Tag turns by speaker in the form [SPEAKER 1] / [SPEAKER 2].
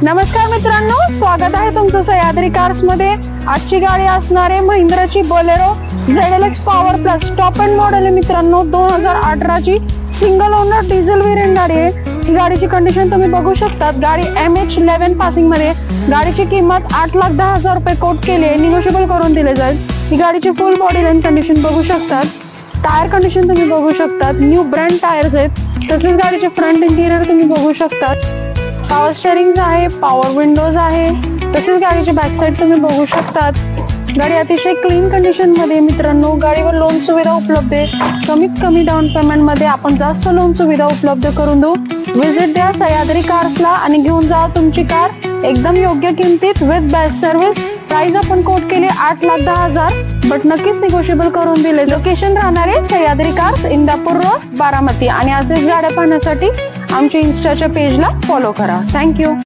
[SPEAKER 1] नमस्कार मित्रांनो, स्वागत आहे तुमचं सह्याद्री कार्स मध्ये। आजची गाडी असणार आहे महिंद्राची Bolero ZLX power plus top end model आहे मित्रांनो। 2018 ची सिंगल ओनर डिझेल वेरिएंट गाडी आहे। ही गाडीची कंडिशन तुम्ही बघू शकतात। गाडी MH11 पासिंग मध्ये। गाडीची किंमत 8,10,000 रुपये कोट केली आहे, निगोशिएबल करून दिले जाईल। ही गाडीची फुल बॉडी लाईन कंडिशन बघू शकतात। टायर कंडिशन तुम्ही बघू शकतात, न्यू ब्रँड टायर्स आहेत। तसेच गाडीचे फ्रंट इंटिरियर तुम्ही बघू शकतात। पॉवर स्टीअरिंग आहे, पॉवर विंडोज आहे। तसेच गाडीची बॅक साइड तुम्ही बघू शकतात। गाडी अतिशय क्लीन कंडिशन मध्ये मित्रांनो। गाडीवर लोन सुविधा उपलब्ध आहे। कमीत कमी डाऊन पेमेंट मध्ये आपण जास्त लोन सुविधा उपलब्ध करून देऊ। विजिट द्या सह्याद्री कार्सला आणि घेऊन जा तुमची कार एकदम योग्य किमतीत विथ बेस्ट सर्व्हिस। प्राइस आपण कोट केली 8,10,000, बट नक्कीच निगोशिएबल करून दिले। लोकेशन राहणार आहे सह्याद्री कार्स, इंदापूर रोड, बारामती। आणि असेच गाड्या पाहण्यासाठी आमच्या इन्स्टाच्या पेजला फॉलो करा। थँक्यू।